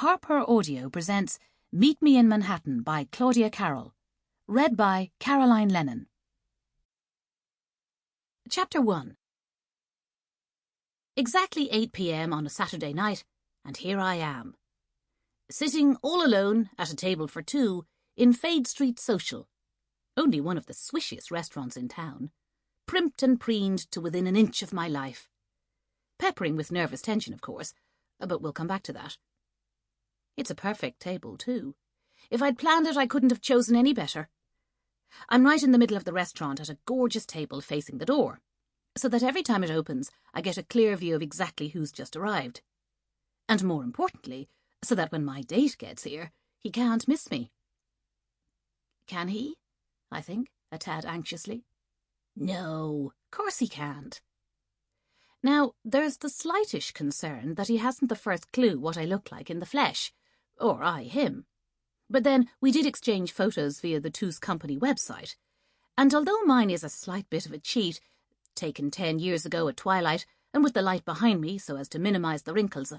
Harper Audio presents Meet Me in Manhattan by Claudia Carroll, read by Caroline Lennon. Chapter 1. Exactly 8 p.m. on a Saturday night, and here I am, sitting all alone at a table for two in Fade Street Social, only one of the swishiest restaurants in town, primped and preened to within an inch of my life. Peppering with nervous tension, of course, but we'll come back to that. It's a perfect table, too. If I'd planned it, I couldn't have chosen any better. I'm right in the middle of the restaurant at a gorgeous table facing the door, so that every time it opens, I get a clear view of exactly who's just arrived. And more importantly, so that when my date gets here, he can't miss me. Can he? I think, a tad anxiously. No, of course he can't. Now, there's the slightish concern that he hasn't the first clue what I look like in the flesh, or I him. But then we did exchange photos via the Two's Company website, and although mine is a slight bit of a cheat, taken 10 years ago at twilight, and with the light behind me so as to minimise the wrinkles,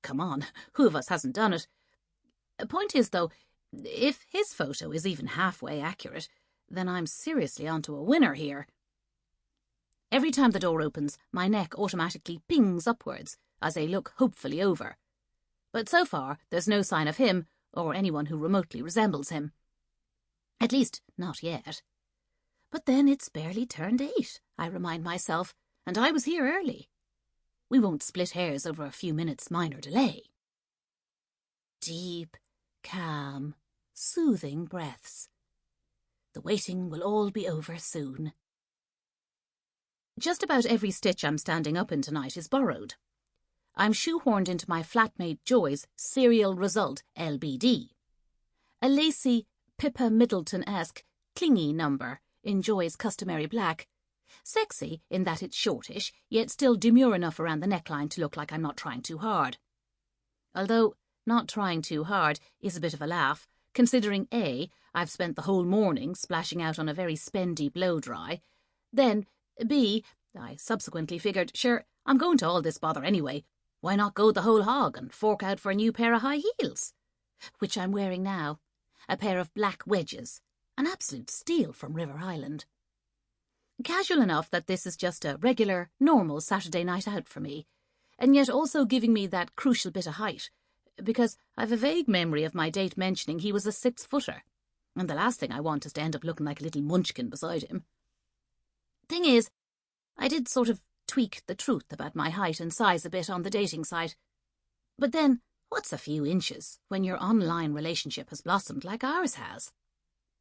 come on, who of us hasn't done it? The point is, though, if his photo is even halfway accurate, then I'm seriously onto a winner here. Every time the door opens, my neck automatically pings upwards as I look hopefully over. But so far, there's no sign of him or anyone who remotely resembles him. At least, not yet. But then it's barely turned 8, I remind myself, and I was here early. We won't split hairs over a few minutes' minor delay. Deep, calm, soothing breaths. The waiting will all be over soon. Just about every stitch I'm standing up in tonight is borrowed. I'm shoehorned into my flatmate Joy's serial result LBD. A lacy, Pippa Middleton-esque, clingy number in Joy's customary black. Sexy in that it's shortish, yet still demure enough around the neckline to look like I'm not trying too hard. Although not trying too hard is a bit of a laugh, considering A, I've spent the whole morning splashing out on a very spendy blow-dry, then B, I subsequently figured, sure, I'm going to all this bother anyway. Why not go the whole hog and fork out for a new pair of high heels? Which I'm wearing now. A pair of black wedges. An absolute steal from River Island. Casual enough that this is just a regular, normal Saturday night out for me, and yet also giving me that crucial bit of height, because I've a vague memory of my date mentioning he was a 6-footer, and the last thing I want is to end up looking like a little munchkin beside him. Thing is, I did sort of tweak the truth about my height and size a bit on the dating site. But then, what's a few inches when your online relationship has blossomed like ours has?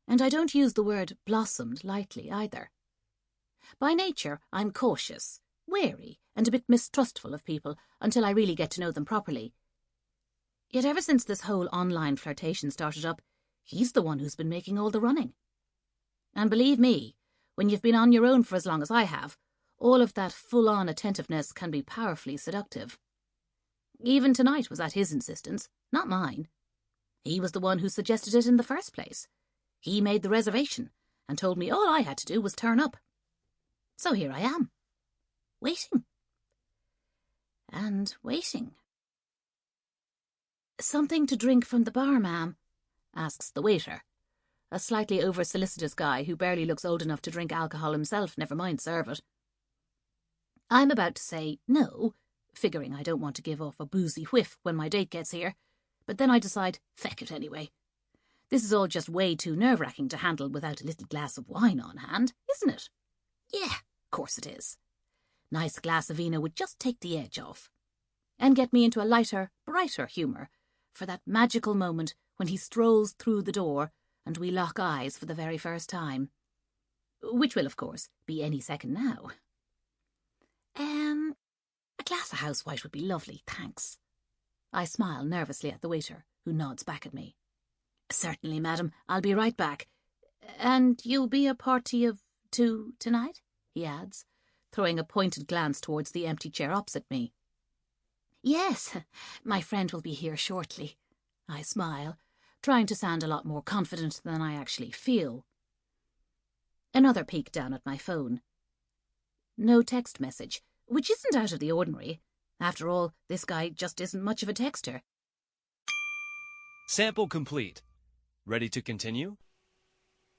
And I don't use the word blossomed lightly either. By nature, I'm cautious, wary, and a bit mistrustful of people until I really get to know them properly. Yet ever since this whole online flirtation started up, he's the one who's been making all the running. And believe me, when you've been on your own for as long as I have, all of that full-on attentiveness can be powerfully seductive. Even tonight was at his insistence, not mine. He was the one who suggested it in the first place. He made the reservation and told me all I had to do was turn up. So here I am, waiting. And waiting. "Something to drink from the bar, ma'am?" asks the waiter, a slightly over-solicitous guy who barely looks old enough to drink alcohol himself, never mind serve it. I'm about to say no, figuring I don't want to give off a boozy whiff when my date gets here, but then I decide, feck it anyway. This is all just way too nerve-wracking to handle without a little glass of wine on hand, isn't it? Yeah, of course it is. Nice glass of vino would just take the edge off, and get me into a lighter, brighter humour for that magical moment when he strolls through the door and we lock eyes for the very first time. Which will, of course, be any second now. A glass of house white would be lovely, thanks. I smile nervously at the waiter, who nods back at me. Certainly, madam, I'll be right back. And you'll be a party of 2 tonight? He adds, throwing a pointed glance towards the empty chair opposite me. Yes, my friend will be here shortly. I smile, trying to sound a lot more confident than I actually feel. Another peek down at my phone. No text message, which isn't out of the ordinary. After all, this guy just isn't much of a texter. Sample complete. Ready to continue?